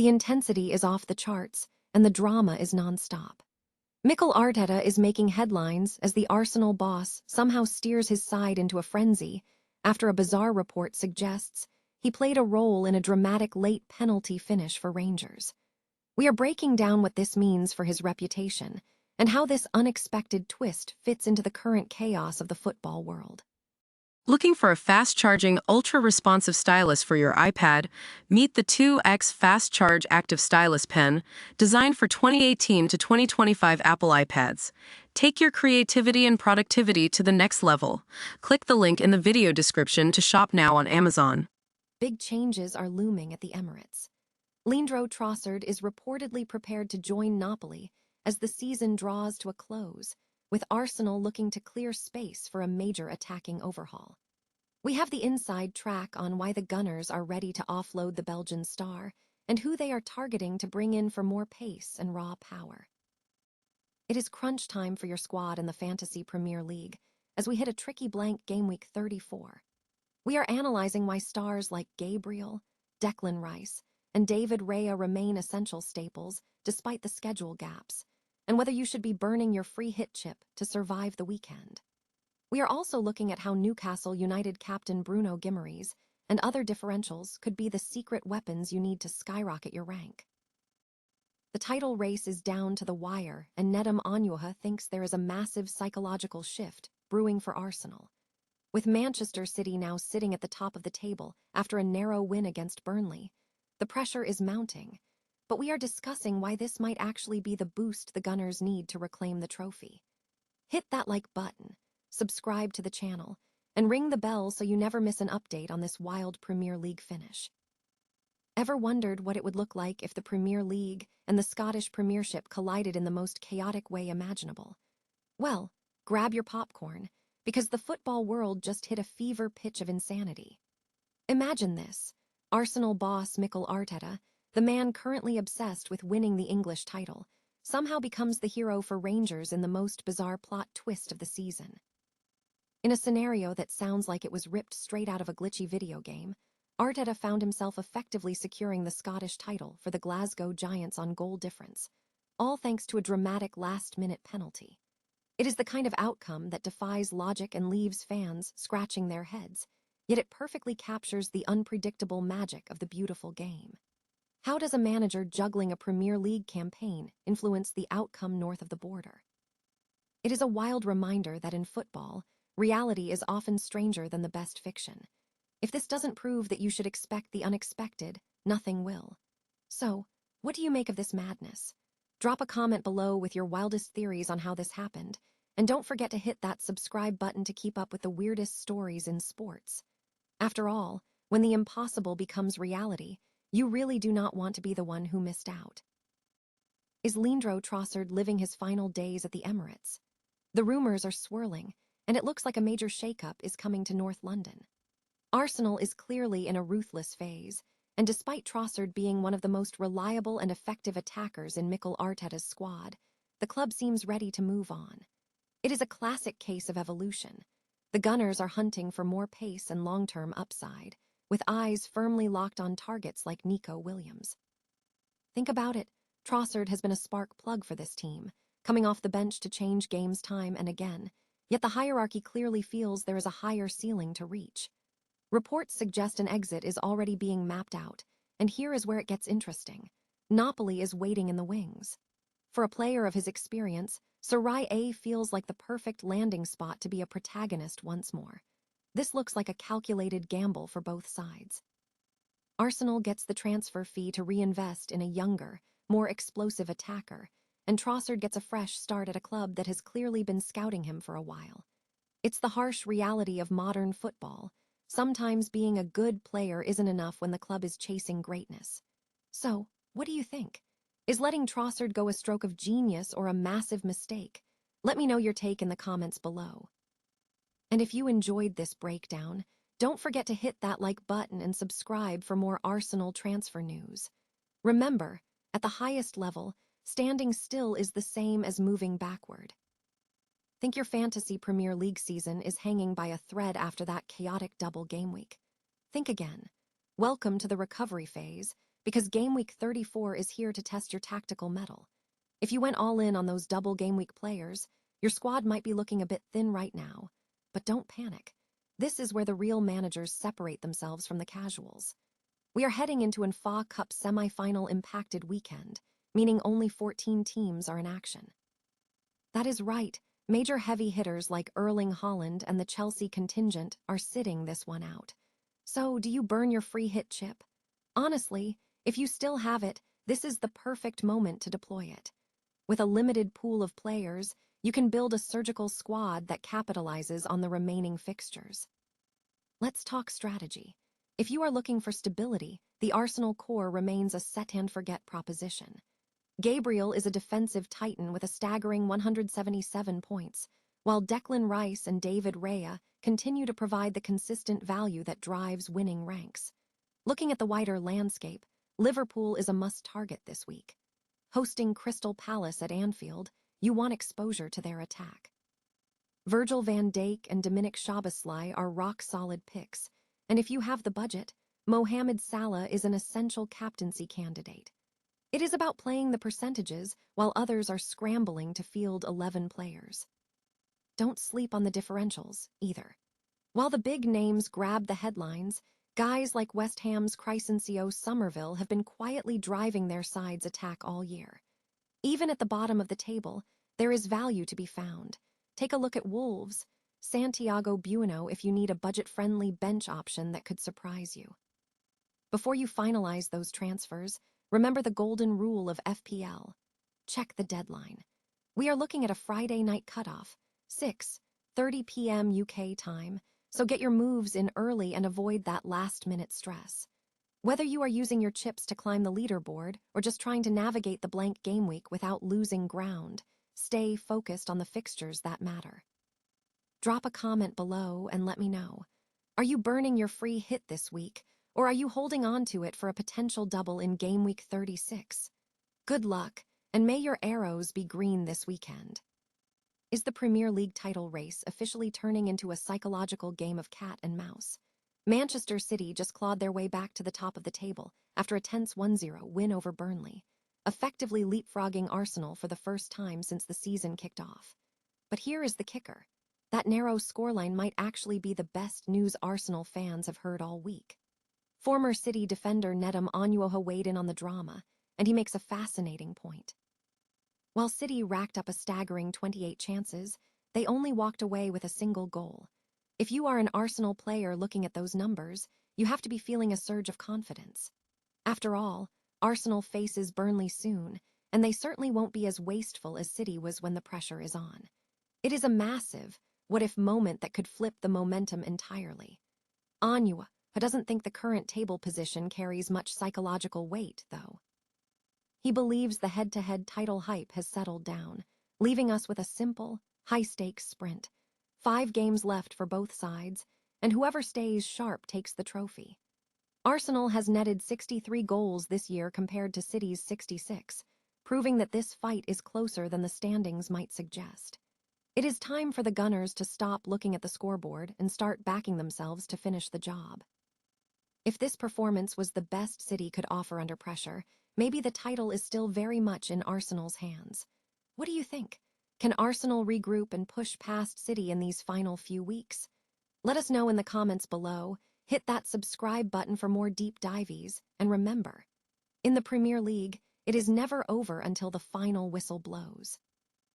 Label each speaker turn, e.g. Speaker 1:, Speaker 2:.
Speaker 1: The intensity is off the charts, and the drama is non-stop. Mikel Arteta is making headlines as the Arsenal boss somehow steers his side into a frenzy after a bizarre report suggests he played a role in a dramatic late penalty finish for Rangers. We are breaking down what this means for his reputation and how this unexpected twist fits into the current chaos of the football world.
Speaker 2: Looking for a fast-charging, ultra-responsive stylus for your iPad? Meet the 2X Fast Charge Active Stylus Pen, designed for 2018 to 2025 Apple iPads. Take your creativity and productivity to the next level. Click the link in the video description to shop now on Amazon.
Speaker 1: Big changes are looming at the Emirates. Leandro Trossard is reportedly prepared to join Napoli as the season draws to a close, with Arsenal looking to clear space for a major attacking overhaul. We have the inside track on why the Gunners are ready to offload the Belgian star and who they are targeting to bring in for more pace and raw power. It is crunch time for your squad in the Fantasy Premier League as we hit a tricky blank Gameweek 34. We are analyzing why stars like Gabriel, Declan Rice, and David Raya remain essential staples despite the schedule gaps, and whether you should be burning your free hit chip to survive the weekend. We are also looking at how Newcastle United captain Bruno Guimaraes and other differentials could be the secret weapons you need to skyrocket your rank. The title race is down to the wire, and Nedum Onuoha thinks there is a massive psychological shift brewing for Arsenal. With Manchester City now sitting at the top of the table after a narrow win against Burnley, the pressure is mounting, but we are discussing why this might actually be the boost the Gunners need to reclaim the trophy. Hit that like button, subscribe to the channel, and ring the bell so you never miss an update on this wild Premier League finish. Ever wondered what it would look like if the Premier League and the Scottish Premiership collided in the most chaotic way imaginable? Well, grab your popcorn, because the football world just hit a fever pitch of insanity. Imagine this: Arsenal boss Mikel Arteta, the man currently obsessed with winning the English title, somehow becomes the hero for Rangers in the most bizarre plot twist of the season. In a scenario that sounds like it was ripped straight out of a glitchy video game, Arteta found himself effectively securing the Scottish title for the Glasgow Giants on goal difference, all thanks to a dramatic last-minute penalty. It is the kind of outcome that defies logic and leaves fans scratching their heads, yet it perfectly captures the unpredictable magic of the beautiful game. How does a manager juggling a Premier League campaign influence the outcome north of the border? It is a wild reminder that in football, reality is often stranger than the best fiction. If this doesn't prove that you should expect the unexpected, nothing will. So, what do you make of this madness? Drop a comment below with your wildest theories on how this happened, and don't forget to hit that subscribe button to keep up with the weirdest stories in sports. After all, when the impossible becomes reality, you really do not want to be the one who missed out. Is Leandro Trossard living his final days at the Emirates? The rumors are swirling, and it looks like a major shakeup is coming to North London. Arsenal is clearly in a ruthless phase, and despite Trossard being one of the most reliable and effective attackers in Mikel Arteta's squad, the club seems ready to move on. It is a classic case of evolution. The Gunners are hunting for more pace and long-term upside, with eyes firmly locked on targets like Nico Williams. Think about it, Trossard has been a spark plug for this team, coming off the bench to change games time and again, yet the hierarchy clearly feels there is a higher ceiling to reach. Reports suggest an exit is already being mapped out, and here is where it gets interesting. Napoli is waiting in the wings. For a player of his experience, Serie A feels like the perfect landing spot to be a protagonist once more. This looks like a calculated gamble for both sides. Arsenal gets the transfer fee to reinvest in a younger, more explosive attacker, and Trossard gets a fresh start at a club that has clearly been scouting him for a while. It's the harsh reality of modern football. Sometimes being a good player isn't enough when the club is chasing greatness. So, what do you think? Is letting Trossard go a stroke of genius or a massive mistake? Let me know your take in the comments below. And if you enjoyed this breakdown, don't forget to hit that like button and subscribe for more Arsenal transfer news. Remember, at the highest level, standing still is the same as moving backward. Think your Fantasy Premier League season is hanging by a thread after that chaotic double game week? Think again. Welcome to the recovery phase, because Game Week 34 is here to test your tactical mettle. If you went all in on those double Game Week players, your squad might be looking a bit thin right now. But don't panic. This is where the real managers separate themselves from the casuals. We are heading into an FA Cup semi-final impacted weekend, meaning only 14 teams are in action. That is right. Major heavy hitters like Erling Haaland and the Chelsea contingent are sitting this one out. So, do you burn your free hit chip? Honestly, if you still have it, this is the perfect moment to deploy it. With a limited pool of players, you can build a surgical squad that capitalizes on the remaining fixtures. Let's talk strategy. If you are looking for stability, the Arsenal core remains a set-and-forget proposition. Gabriel is a defensive titan with a staggering 177 points, while Declan Rice and David Raya continue to provide the consistent value that drives winning ranks. Looking at the wider landscape, Liverpool is a must-target this week. Hosting Crystal Palace at Anfield, you want exposure to their attack. Virgil van Dijk and Dominic Szoboszlai are rock-solid picks, and if you have the budget, Mohamed Salah is an essential captaincy candidate. It is about playing the percentages while others are scrambling to field 11 players. Don't sleep on the differentials, either. While the big names grab the headlines, guys like West Ham's Crysencio Somerville have been quietly driving their side's attack all year. Even at the bottom of the table, there is value to be found. Take a look at Wolves, Santiago Bueno if you need a budget-friendly bench option that could surprise you. Before you finalize those transfers, remember the golden rule of FPL. Check the deadline. We are looking at a Friday night cutoff, 6:30 p.m. UK time, so get your moves in early and avoid that last-minute stress. Whether you are using your chips to climb the leaderboard or just trying to navigate the blank Gameweek without losing ground, stay focused on the fixtures that matter. Drop a comment below and let me know. Are you burning your free hit this week, or are you holding on to it for a potential double in Game Week 36? Good luck, and may your arrows be green this weekend. Is the Premier League title race officially turning into a psychological game of cat and mouse? Manchester City just clawed their way back to the top of the table after a tense 1-0 win over Burnley, effectively leapfrogging Arsenal for the first time since the season kicked off. But here is the kicker. That narrow scoreline might actually be the best news Arsenal fans have heard all week. Former City defender Nedum Onuoha weighed in on the drama, and he makes a fascinating point. While City racked up a staggering 28 chances, they only walked away with a single goal. If you are an Arsenal player looking at those numbers, you have to be feeling a surge of confidence. After all, Arsenal faces Burnley soon, and they certainly won't be as wasteful as City was when the pressure is on. It is a massive what-if moment that could flip the momentum entirely. Onuoha doesn't think the current table position carries much psychological weight, though. He believes the head-to-head title hype has settled down, leaving us with a simple, high-stakes sprint. 5 games left for both sides, and whoever stays sharp takes the trophy. Arsenal has netted 63 goals this year compared to City's 66, proving that this fight is closer than the standings might suggest. It is time for the Gunners to stop looking at the scoreboard and start backing themselves to finish the job. If this performance was the best City could offer under pressure, maybe the title is still very much in Arsenal's hands. What do you think? Can Arsenal regroup and push past City in these final few weeks? Let us know in the comments below. Hit that subscribe button for more deep dives, and remember, in the Premier League, it is never over until the final whistle blows.